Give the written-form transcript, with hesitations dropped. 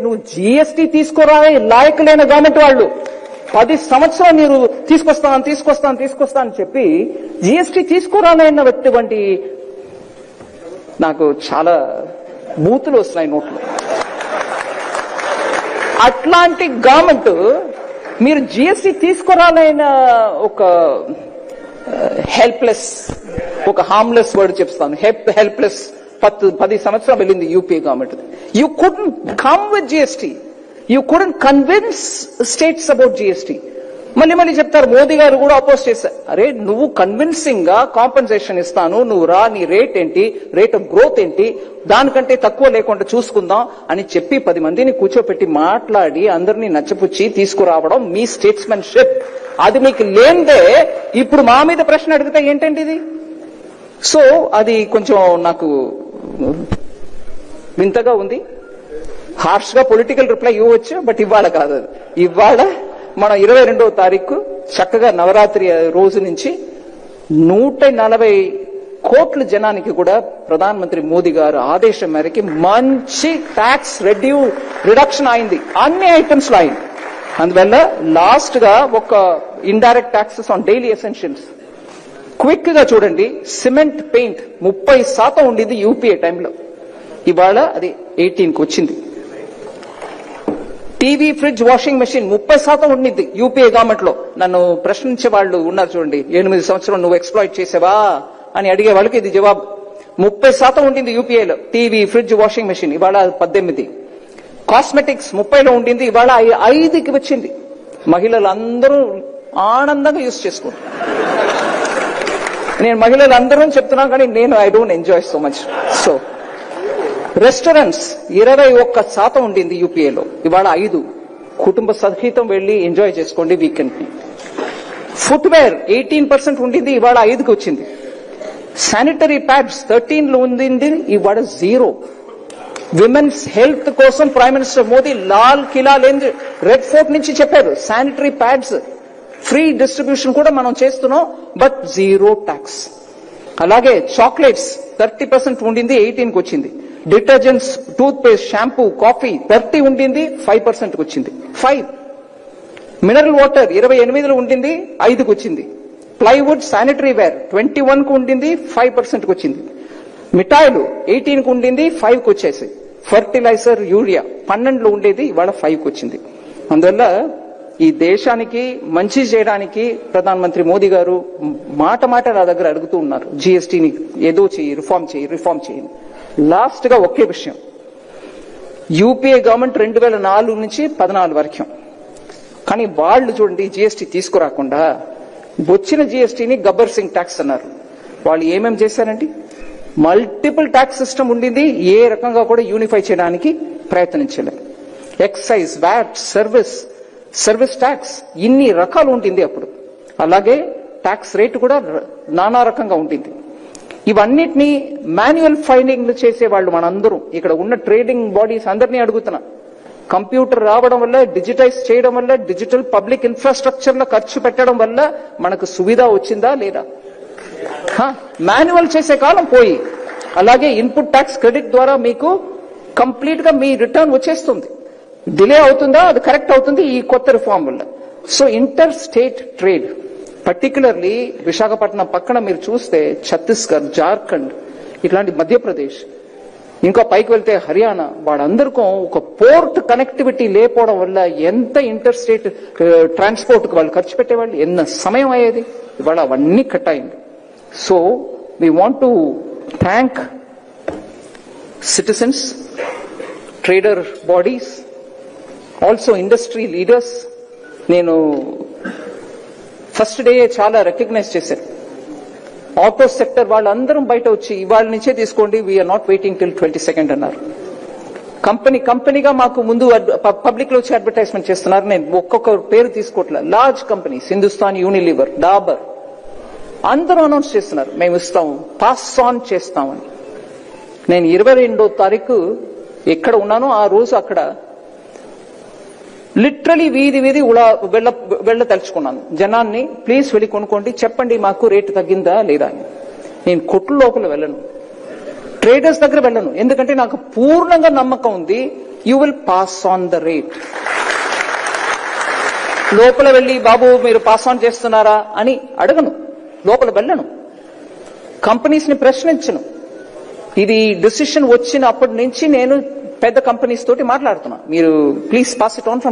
నువ్వు జిఎస్టీ తీసుకురా లాయకులైన గవర్నమెంట్ వాళ్ళు 10 సంవత్సరాలు మీరు తీసుకొస్తాను చెప్పి జిఎస్టీ తీసుకురానటువంటి నాకు చాలా బూతులు వస్తున్నాయి నోట్లు. అట్లాంటి గవర్నమెంట్ మీరు జిఎస్టీ తీసుకురాలైన ఒక హెల్ప్లెస్, ఒక హార్మ్లెస్ వర్డ్ చెప్తాను, హెల్ప్లెస్ 10 సంవత్సరాలు వెళ్ళింది UPA government. You couldn't come with GST, you couldn't convince states about GST. మళ్ళీ చెప్తారు, మోదీ గారు కూడా అపోజ్ చేశారు. అరే నువ్వు కన్విన్సింగ్ గా కాంపెన్సేషన్ ఇస్తాను, నువ్వు రా, నీ రేట్ ఏంటి, రేట్ ఆఫ్ గ్రోత్ ఏంటి, దానికంటే తక్కువ లేకుండా చూసుకుందాం అని చెప్పి 10 మందిని కూర్చోపెట్టి మాట్లాడి అందరినీ నచ్చపుచ్చి తీసుకురావడం మీ స్టేట్స్మెన్షిప్. అది మీకు లేనిదే ఇప్పుడు మా మీద ప్రశ్న అడిగితే ఏంటండి ఇది? సో అది కొంచెం నాకు వింతగా ఉంది. హార్ష్ గా పొలిటికల్ రిప్లై ఇవ్వచ్చు, బట్ ఇవాళ కాదు. ఇవాళ మనం 22వ తారీఖు చక్కగా నవరాత్రి రోజు నుంచి 140 కోట్ల జనానికి కూడా ప్రధానమంత్రి మోదీ గారు ఆదేశం మేరకి మంచి ట్యాక్స్ రిడక్షన్ అయింది, అన్ని ఐటమ్స్ లో అయింది. అందువల్ల లాస్ట్ గా ఒక indirect taxes on daily essentials quick గా చూడండి. సిమెంట్, పెయింట్ 30% ఉండింది యూపీఏ టైంలో, ఇవాళ అది 18కి వచ్చింది. టీవీ, ఫ్రిడ్జ్, వాషింగ్ మెషిన్ 30% ఉండింది యూపీఏ గవర్నమెంట్ లో. నన్ను ప్రశ్నించే వాళ్ళు ఉన్నారు చూడండి, 8 సంవత్సరాలు నువ్వు ఎక్స్ప్లాయిట్ చేసావా అని అడిగే వాళ్ళకి ఇది జవాబు. 30% ఉండింది యూపీఏలో టీవీ, ఫ్రిడ్జ్, వాషింగ్ మెషిన్, ఇవాళ 18. కాస్మెటిక్స్ 30లో ఉండింది, ఇవాళ 5కి వచ్చింది. మహిళలు అందరూ ఆనందంగా యూజ్ చేసుకుంటారు. నేను మహిళలు అందరూ చెప్తున్నాను, కానీ నేను I don't enjoy so much. So restaurants 21% ఉండింది యూపీఏలో, ఇవాళ 5. కుటుంబ సహితం వెళ్లి ఎంజాయ్ చేసుకోండి వీకెండ్ ని. ఫుట్వేర్ 18% ఉండింది, ఇవాళ 5కి వచ్చింది. శానిటరీ ప్యాడ్స్ 13లో ఉండింది, ఇవాళ 0. విమెన్స్ హెల్త్ కోసం ప్రైమ్ మినిస్టర్ మోదీ లాల్ కిలా లేని రెడ్ ఫోర్ట్ నుంచి చెప్పారు, శానిటరీ ప్యాడ్స్ ఫ్రీ డిస్ట్రిబ్యూషన్ కూడా మనం చేస్తున్నాం, బట్ 0 ట్యాక్స్. అలాగే చాక్లెట్స్ 30% ఉండింది, 18కి వచ్చింది. Detergents, toothpaste, shampoo, coffee 30 ఉండింది, 5%కి వచ్చింది. 5. మినరల్ వాటర్ 28లో ఉండింది, 5కి వచ్చింది. ప్లైవుడ్, శానిటరీ వేర్ 21కు ఉండింది, 5%కి వచ్చింది. మిఠాయిలు 18కు ఉండింది, 5కి వచ్చేసి. ఫర్టిలైజర్, యూరియా 12లో ఉండేది, ఇవాళ 5కి వచ్చింది. అందువల్ల ఈ దేశానికి మంచి చేయడానికి ప్రధానమంత్రి మోదీ గారు మాట నా దగ్గర అడుగుతూ ఉన్నారు, జిఎస్టీని ఏదో చేయి, రిఫార్మ్ చేయి. లాస్ట్ గా ఒకే విషయం, యూపీఏ గవర్నమెంట్ 2004 నుంచి 14 వరకు, కానీ వాళ్ళు చూడండి జిఎస్టీ తీసుకురాకుండా వచ్చిన జిఎస్టీని గబ్బర్ సింగ్ ట్యాక్స్ అన్నారు. వాళ్ళు ఏమేమి చేశారండి? మల్టిపుల్ ట్యాక్స్ సిస్టమ్ ఉండింది, ఏ రకంగా కూడా యూనిఫై చేయడానికి ప్రయత్నించలేదు. ఎక్సైజ్, వ్యాట్, సర్వీస్ ట్యాక్స్ ఇన్ని రకాలు ఉంటుంది అప్పుడు. అలాగే ట్యాక్స్ రేటు కూడా నానా రకంగా ఉంటుంది. ఇవన్నిటినీ మాన్యువల్ ఫైలింగ్లు చేసే వాళ్ళు మనందరం ఇక్కడ ఉన్న ట్రేడింగ్ బాడీస్ అందరినీ అడుగుతున్నా, కంప్యూటర్ రావడం వల్ల, డిజిటైజ్ చేయడం వల్ల, డిజిటల్ పబ్లిక్ ఇన్ఫ్రాస్ట్రక్చర్ లో ఖర్చు పెట్టడం వల్ల మనకు సువిధ వచ్చిందా లేదా? మాన్యువల్ చేసే కాలం పోయి, అలాగే ఇన్పుట్ ట్యాక్స్ క్రెడిట్ ద్వారా మీకు కంప్లీట్ గా మీ రిటర్న్ వచ్చేస్తుంది. డిలే అవుతుందా, అది కరెక్ట్ అవుతుంది ఈ కొత్త రిఫార్మ్ వల్ల. So inter state trade, particularly Visakhapatnam పక్కన మీరు చూస్తే ఛత్తీస్గఢ్, జార్ఖండ్, ఇట్లాంటి మధ్యప్రదేశ్, ఇంకా పైకి వెళ్తే హర్యానా, వాళ్ళందరికీ ఒక పోర్ట్ కనెక్టివిటీ లేకపోవడం వల్ల ఎంత ఇంటర్ స్టేట్ ట్రాన్స్పోర్ట్ వాళ్ళు ఖర్చు పెట్టేవాళ్ళు, ఎన్న సమయం అయ్యేది, ఇవాళ అవన్నీ కట్ అయింది. So we want to thank citizens, trader bodies, also industry leaders. నేను ఫస్ట్ డే చాలా రికగ్నైజ్ చేశాను. ఆటో సెక్టర్ వాళ్ళందరం బయట వచ్చి ఇవాళ నుంచే తీసుకోండి, we are not waiting till 22nd అన్నారు. కంపెనీగా మాకు ముందు పబ్లిక్ లో వచ్చి అడ్వర్టైజ్మెంట్ చేస్తున్నారు. నేను ఒక్కొక్క పేరు తీసుకోవట్లేదు. Large companies, Hindustan Unilever, Dabur, అందరూ అనౌన్స్ చేస్తున్నారు మేము ఇస్తాము, పాస్ ఆన్ చేస్తామని. నేను 22వ తారీఖు ఎక్కడ ఉన్నానో ఆ రోజు అక్కడ లిటరలీ వీధి వెళ్ళ తలుచుకున్నాను జనాన్ని, ప్లీజ్ వెళ్ళి కొనుక్కోండి, చెప్పండి మాకు రేటు తగ్గిందా లేదా అని. నేను కొట్ల లోపల వెళ్ళను, ట్రేడర్స్ దగ్గర వెళ్ళను, ఎందుకంటే నాకు పూర్ణంగా నమ్మకం ఉంది you will pass on the rate. లోపల వెళ్ళి బాబు మీరు పాస్ ఆన్ చేస్తున్నారా అని అడగను, లోపల వెళ్ళను, కంపెనీస్ ని ప్రశ్నించను. ఇది డిసిషన్ వచ్చినప్పటి నుంచి నేను పెద్ద కంపెనీస్ తోటి మాట్లాడుతున్నా, మీరు please pass it on from